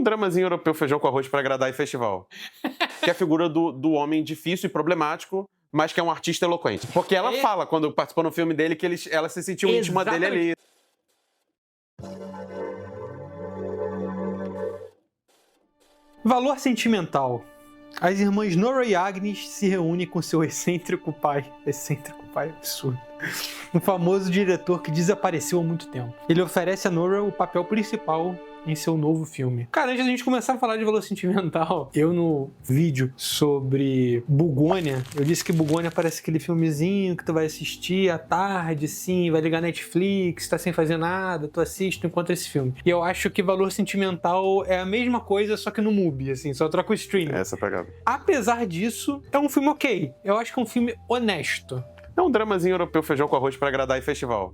dramazinho europeu feijão com arroz pra agradar em festival. Que é a figura do homem difícil e problemático, mas que é um artista eloquente. Porque ela fala, quando participou no filme dele, que ela se sentiu íntima dele ali. Valor sentimental. As irmãs Nora e Agnes se reúnem com seu excêntrico pai. Excêntrico pai, absurdo. Um famoso diretor que desapareceu há muito tempo. Ele oferece a Nora o papel principal em seu novo filme. Cara, antes da gente começar a falar de valor sentimental, eu no vídeo sobre Bugônia, eu disse que Bugônia parece aquele filmezinho que tu vai assistir à tarde, sim, vai ligar Netflix, tá sem fazer nada, tu assiste, tu encontra esse filme. E eu acho que valor sentimental é a mesma coisa, só que no MUBI, assim, só troca o streaming. Essa pegada. Apesar disso, é um filme ok. Eu acho que é um filme honesto. É um dramazinho europeu feijão com arroz pra agradar em festival.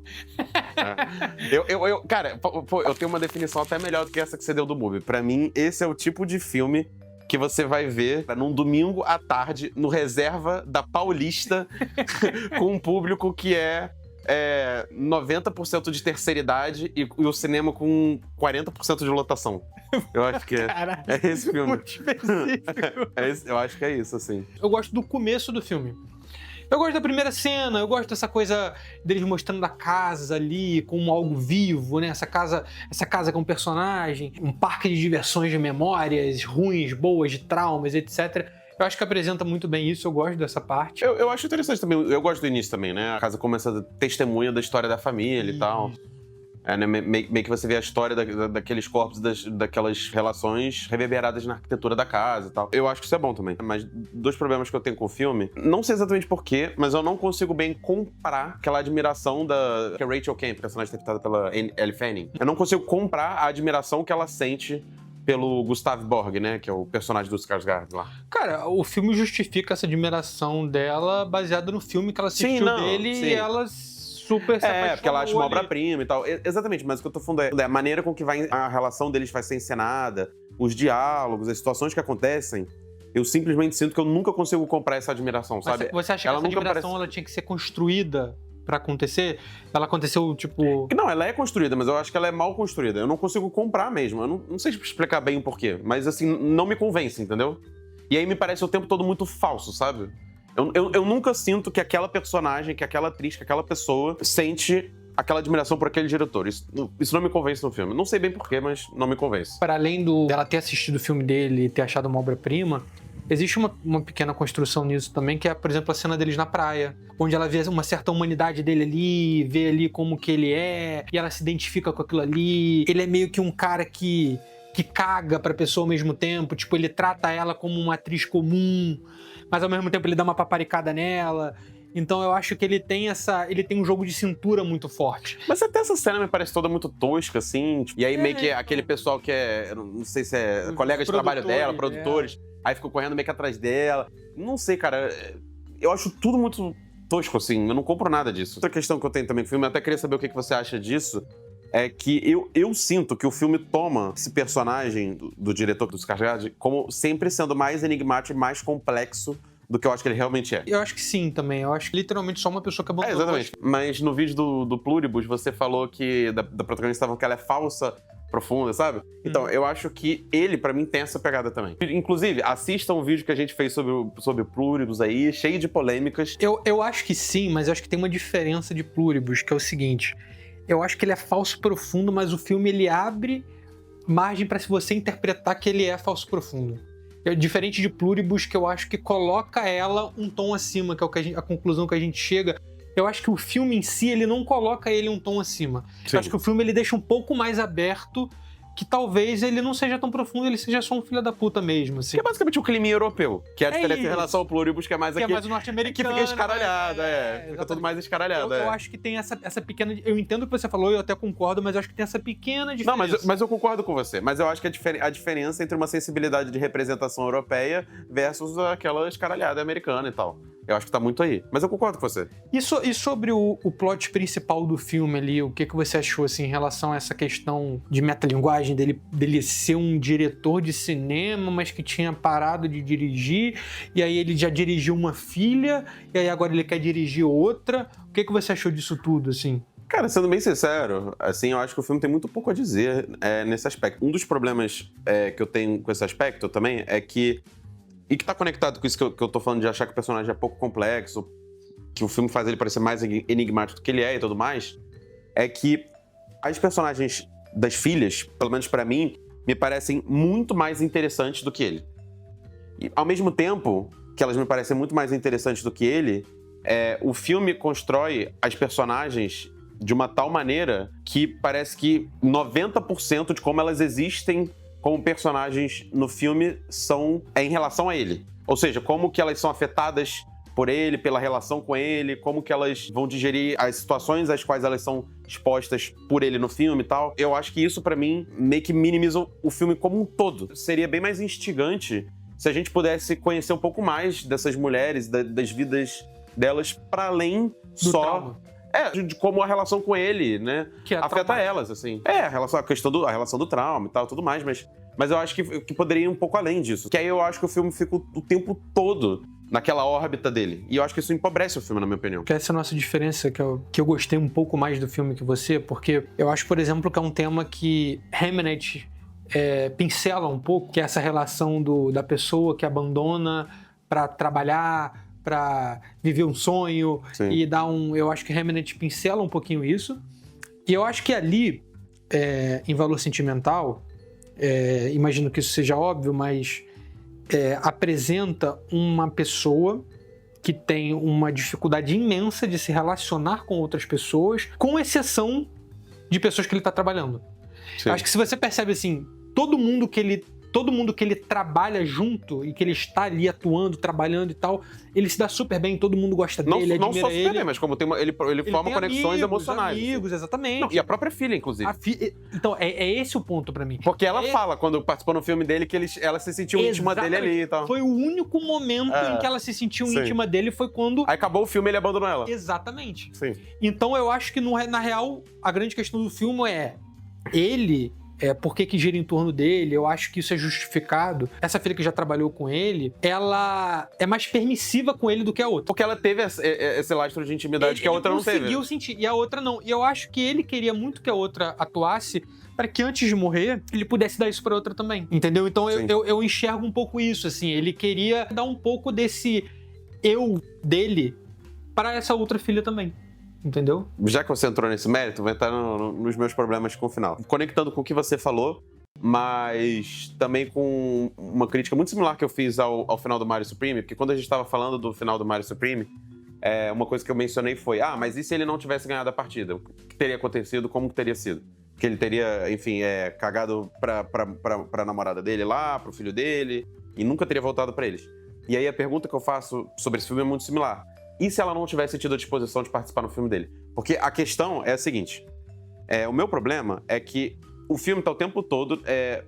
Cara, eu tenho uma definição até melhor do que essa que você deu do MUBI. Pra mim, esse é o tipo de filme que você vai ver num domingo à tarde, no reserva da Paulista, com um público que é 90% de terceira idade e o cinema com 40% de lotação. Eu acho que é esse filme. Muito específico. Eu acho que é isso, assim. Eu gosto do começo do filme. Eu gosto da primeira cena, eu gosto dessa coisa deles mostrando a casa ali como algo vivo, né? Essa casa com um personagem, um parque de diversões de memórias ruins, boas, de traumas, etc. Eu acho que apresenta muito bem isso, eu gosto dessa parte. Eu acho interessante também, eu gosto do início também, né? A casa começa testemunha da história da família e tal. Né? Meio que você vê a história daqueles corpos, daquelas relações reverberadas na arquitetura da casa e tal. Eu acho que isso é bom também. Mas dois problemas que eu tenho com o filme, não sei exatamente porquê, mas eu não consigo bem comprar aquela admiração que a Rachel Camp, personagem interpretada pela Elle Fanning. Eu não consigo comprar a admiração que ela sente pelo Gustav Borg, né? Que é o personagem do Skarsgård lá. Cara, o filme justifica essa admiração dela baseada no filme que ela assistiu dele e ela super se apaixonou. Porque ela acha uma obra-prima e tal. Exatamente, mas o que eu tô falando é a maneira com que a relação deles vai ser encenada, os diálogos, as situações que acontecem. Eu simplesmente sinto que eu nunca consigo comprar essa admiração, sabe? Você acha que essa admiração ela tinha que ser construída pra acontecer? Ela aconteceu, tipo... Não, ela é construída, mas eu acho que ela é mal construída. Eu não consigo comprar mesmo. Eu não sei explicar bem o porquê, mas assim, não me convence, entendeu? E aí me parece o tempo todo muito falso, sabe? Eu nunca sinto que aquela personagem, que aquela atriz, que aquela pessoa sente aquela admiração por aquele diretor. Isso não me convence no filme. Não sei bem porquê, mas não me convence. Para além dela ter assistido o filme dele e ter achado uma obra-prima, existe uma pequena construção nisso também, que é, por exemplo, a cena deles na praia, onde ela vê uma certa humanidade dele ali, vê ali como que ele é, e ela se identifica com aquilo ali. Ele é meio que um cara que caga pra pessoa ao mesmo tempo, tipo, ele trata ela como uma atriz comum, mas ao mesmo tempo ele dá uma paparicada nela. Então eu acho que ele tem um jogo de cintura muito forte. Mas até essa cena me parece toda muito tosca, assim. Tipo, e aí meio que aquele pessoal que não sei se é colega de trabalho dela, produtores, aí ficou correndo meio que atrás dela. Não sei, cara, eu acho tudo muito tosco, assim, eu não compro nada disso. Outra questão que eu tenho também com o filme, eu até queria saber o que você acha disso, é que eu sinto que o filme toma esse personagem do diretor do Skarsgård como sempre sendo mais enigmático e mais complexo do que eu acho que ele realmente é. Eu acho que sim também. Eu acho que literalmente só uma pessoa que abandonou. Exatamente. Mas no vídeo do Pluribus, você falou que da protagonista que ela é falsa, profunda, sabe? Então, eu acho que ele, pra mim, tem essa pegada também. Inclusive, assistam o vídeo que a gente fez sobre o Pluribus aí, cheio de polêmicas. Eu acho que sim, mas eu acho que tem uma diferença de Pluribus, que é o seguinte. Eu acho que ele é falso profundo, mas o filme ele abre margem pra se você interpretar que ele é falso profundo. Diferente de Pluribus, que eu acho que coloca ela um tom acima, que é a conclusão que a gente chega. Eu acho que o filme em si, ele não coloca ele um tom acima. Sim. Eu acho que o filme ele deixa um pouco mais aberto, que talvez ele não seja tão profundo, ele seja só um filho da puta mesmo, assim. Que é basicamente o clima europeu, que é a diferença em relação ao Pluribus, que é mais aqui... Que é mais o norte-americano. Que fica escaralhado, fica tudo mais escaralhado. Eu acho que tem essa pequena... Eu entendo o que você falou, eu até concordo, mas eu acho que tem essa pequena diferença. Não, mas eu concordo com você. Mas eu acho que a diferença entre uma sensibilidade de representação europeia versus aquela escaralhada americana e tal. Eu acho que tá muito aí. Mas eu concordo com você. E sobre o plot principal do filme ali, o que você achou, assim, em relação a essa questão de metalinguagem, dele ser um diretor de cinema, mas que tinha parado de dirigir, e aí ele já dirigiu uma filha, e aí agora ele quer dirigir outra. O que você achou disso tudo, assim? Cara, sendo bem sincero, assim, eu acho que o filme tem muito pouco a dizer nesse aspecto. Um dos problemas que eu tenho com esse aspecto também é que, e que tá conectado com isso que eu tô falando de achar que o personagem é pouco complexo, que o filme faz ele parecer mais enigmático do que ele é e tudo mais, é que as personagens das filhas, pelo menos pra mim, me parecem muito mais interessantes do que ele. E, ao mesmo tempo que elas me parecem muito mais interessantes do que ele, o filme constrói as personagens de uma tal maneira que parece que 90% de como elas existem como personagens no filme são em relação a ele. Ou seja, como que elas são afetadas por ele, pela relação com ele, como que elas vão digerir as situações às quais elas são expostas por ele no filme e tal. Eu acho que isso, pra mim, meio que minimiza o filme como um todo. Seria bem mais instigante se a gente pudesse conhecer um pouco mais dessas mulheres, das vidas delas, pra além Do trauma. de como a relação com ele, né, Que é afeta traumático. elas, assim. A relação do trauma e tal, tudo mais, mas eu acho que poderia ir um pouco além disso. Que aí eu acho que o filme fica o tempo todo naquela órbita dele. E eu acho que isso empobrece o filme, na minha opinião. Que essa é a nossa diferença, que eu gostei um pouco mais do filme que você, porque eu acho, por exemplo, que é um tema que Hamnet pincela um pouco, que é essa relação da pessoa que abandona pra trabalhar, pra viver um sonho. Sim. E eu acho que Hamnet pincela um pouquinho isso. E eu acho que ali, em Valor Sentimental, imagino que isso seja óbvio, mas apresenta uma pessoa que tem uma dificuldade imensa de se relacionar com outras pessoas, com exceção de pessoas que ele está trabalhando. Sim. Acho que se você percebe assim, todo mundo que ele trabalha junto e que ele está ali atuando, trabalhando e tal, ele se dá super bem, todo mundo gosta dele, Não admira só ele. bem, mas como ele forma tem conexões emocionais. amigos, exatamente. Não, e a própria filha, inclusive. Então, é esse o ponto pra mim. Porque ela fala, quando participou no filme dele, que ela se sentiu íntima dele ali e tal. Foi o único momento em que ela se sentiu Sim. íntima dele, foi quando... Aí acabou o filme e ele abandonou ela. Exatamente. Sim. Então eu acho que, na real, a grande questão do filme é ele... por que gira em torno dele, eu acho que isso é justificado. Essa filha que já trabalhou com ele, ela é mais permissiva com ele do que a outra. Porque ela teve esse lastro de intimidade que a outra não teve. Ele conseguiu sentir, e a outra não. E eu acho que ele queria muito que a outra atuasse para que antes de morrer, ele pudesse dar isso pra outra também. Entendeu? Então eu enxergo um pouco isso, assim. Ele queria dar um pouco desse eu dele para essa outra filha também. Entendeu? Já que você entrou nesse mérito, vai entrar nos meus problemas com o final. Conectando com o que você falou, mas também com uma crítica muito similar que eu fiz ao final do Mario Supreme, porque quando a gente estava falando do final do Mario Supreme, uma coisa que eu mencionei foi, mas e se ele não tivesse ganhado a partida? O que teria acontecido? Como que teria sido? Que ele teria, enfim, cagado pra namorada dele lá, pro filho dele, e nunca teria voltado pra eles. E aí a pergunta que eu faço sobre esse filme é muito similar. E se ela não tivesse tido a disposição de participar no filme dele? Porque a questão é a seguinte. O meu problema é que o filme tá o tempo todo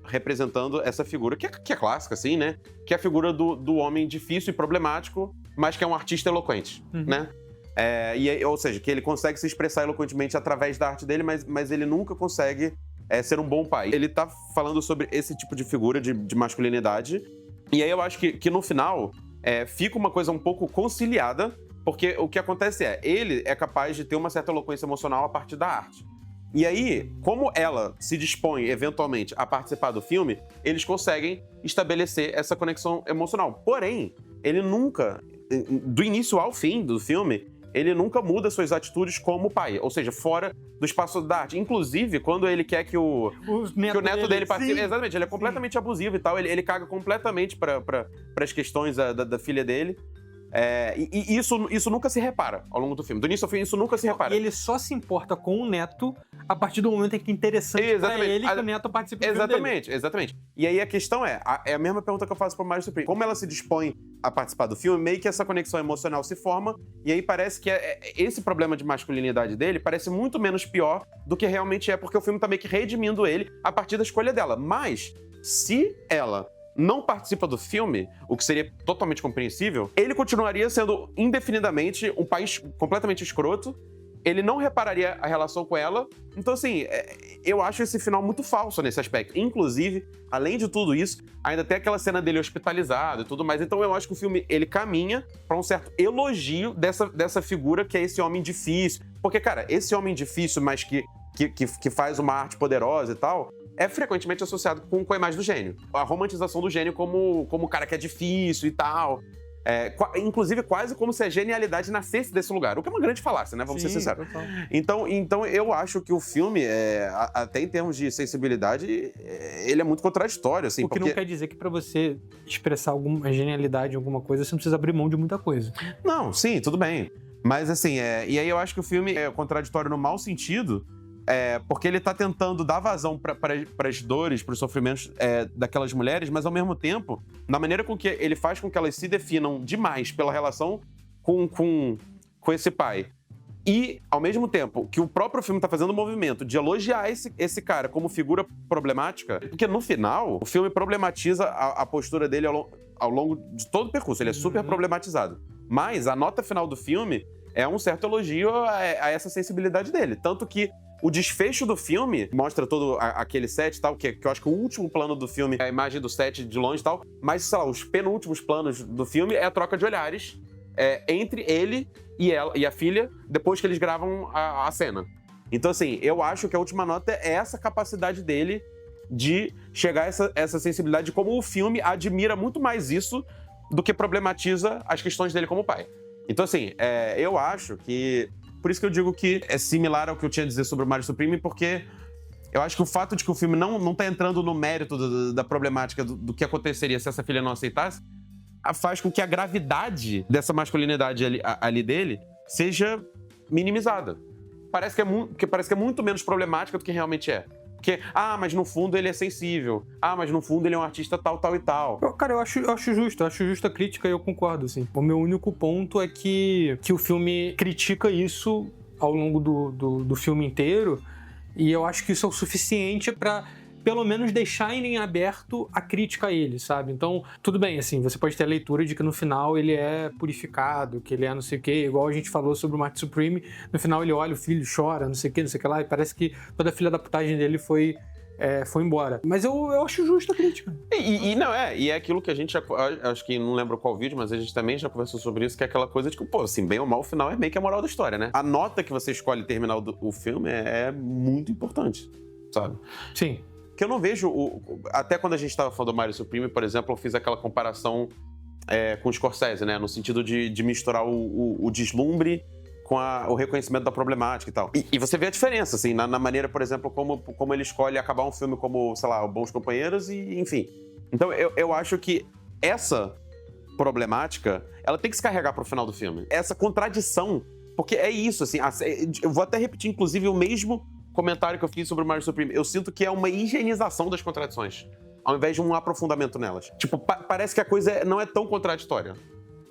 representando essa figura, que é clássica, assim, né? Que é a figura do homem difícil e problemático, mas que é um artista eloquente, né? Ou seja, que ele consegue se expressar eloquentemente através da arte dele, mas ele nunca consegue ser um bom pai. Ele tá falando sobre esse tipo de figura de masculinidade. E aí eu acho que no final fica uma coisa um pouco conciliada, porque o que acontece ele é capaz de ter uma certa eloquência emocional a partir da arte. E aí, como ela se dispõe, eventualmente, a participar do filme, eles conseguem estabelecer essa conexão emocional. Porém, ele nunca, do início ao fim do filme, ele nunca muda suas atitudes como pai. Ou seja, fora do espaço da arte. Inclusive, quando ele quer que o neto dele participe... Exatamente, ele é completamente abusivo e tal. Ele caga completamente para as questões da filha dele. E isso nunca se repara ao longo do filme. Do início ao fim, isso nunca se repara. E ele só se importa com o neto a partir do momento em que é interessante pra ele que o neto participe do filme dele. Exatamente. E aí a questão é a mesma pergunta que eu faço pro Mario Supreme. Como ela se dispõe a participar do filme, meio que essa conexão emocional se forma, e aí parece que esse problema de masculinidade dele parece muito menos pior do que realmente é, porque o filme tá meio que redimindo ele a partir da escolha dela. Mas, se ela não participa do filme, o que seria totalmente compreensível, ele continuaria sendo indefinidamente um pai completamente escroto, ele não repararia a relação com ela. Então, assim, eu acho esse final muito falso nesse aspecto. Inclusive, além de tudo isso, ainda tem aquela cena dele hospitalizado e tudo mais. Então, eu acho que o filme, ele caminha para um certo elogio dessa figura que é esse homem difícil, Porque, cara, esse homem difícil, mas que faz uma arte poderosa e tal, é frequentemente associado com a imagem do gênio. A romantização do gênio como o cara que é difícil e tal. Inclusive, quase como se a genialidade nascesse desse lugar. O que é uma grande falácia, né? Vamos ser sinceros. Então, eu acho que o filme, até em termos de sensibilidade, ele é muito contraditório, assim. O que não quer dizer que pra você expressar alguma genialidade em alguma coisa, você não precisa abrir mão de muita coisa. Não, sim, tudo bem. Mas, assim, e aí eu acho que o filme é contraditório no mau sentido, porque ele tá tentando dar vazão para as dores, para os sofrimentos daquelas mulheres, mas ao mesmo tempo, na maneira com que ele faz com que elas se definam demais pela relação com esse pai. E, ao mesmo tempo, que o próprio filme tá fazendo o movimento de elogiar esse cara como figura problemática, porque no final, o filme problematiza a postura dele ao longo de todo o percurso. Ele é super problematizado. Mas a nota final do filme é um certo elogio a essa sensibilidade dele. Tanto que o desfecho do filme mostra todo aquele set e tal, que eu acho que o último plano do filme é a imagem do set de longe e tal, mas, sei lá, os penúltimos planos do filme é a troca de olhares entre ele e a filha, depois que eles gravam a cena. Então, assim, eu acho que a última nota é essa capacidade dele de chegar a essa sensibilidade, como o filme admira muito mais isso do que problematiza as questões dele como pai. Então, assim, eu acho que... Por isso que eu digo que é similar ao que eu tinha a dizer sobre o Mario Supreme, porque eu acho que o fato de que o filme não tá entrando no mérito da problemática do que aconteceria se essa filha não aceitasse, faz com que a gravidade dessa masculinidade ali dele seja minimizada. Parece que é muito menos problemática do que realmente é. Porque, mas no fundo ele é sensível. Mas no fundo ele é um artista tal, tal e tal. Cara, eu acho justo a crítica e eu concordo, assim. O meu único ponto é que o filme critica isso ao longo do filme inteiro, e eu acho que isso é o suficiente pra, pelo menos, deixar em aberto a crítica a ele, sabe? Então, tudo bem, assim, você pode ter a leitura de que no final ele é purificado, que ele é não sei o quê, igual a gente falou sobre o Mario Supreme, no final ele olha, o filho chora, não sei o que lá, e parece que toda a filha da putagem dele foi embora. Mas eu acho justa a crítica. E é aquilo que a gente acho que não lembro qual vídeo, mas a gente também já conversou sobre isso, que é aquela coisa de que, pô, assim, bem ou mal, o final é meio que a moral da história, né? A nota que você escolhe terminar o filme é muito importante, sabe? Sim. Que eu não vejo... Até quando a gente estava falando do Mario Supreme, por exemplo, eu fiz aquela comparação com o Scorsese, né? No sentido de misturar o deslumbre com o reconhecimento da problemática e tal. E você vê a diferença, assim, na maneira, por exemplo, como ele escolhe acabar um filme como, sei lá, Bons Companheiros e, enfim. Então, eu acho que essa problemática, ela tem que se carregar pro final do filme. Essa contradição, porque é isso, assim, eu vou até repetir, inclusive, o mesmo comentário que eu fiz sobre o Mario Supreme. Eu sinto que é uma higienização das contradições, ao invés de um aprofundamento nelas. Tipo, parece que a coisa não é tão contraditória.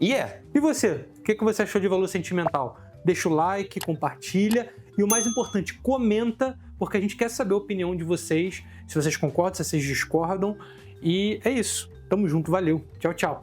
E é. E você? O que você achou de Valor Sentimental? Deixa o like, compartilha e o mais importante, comenta, porque a gente quer saber a opinião de vocês, se vocês concordam, se vocês discordam. E é isso. Tamo junto, valeu. Tchau, tchau.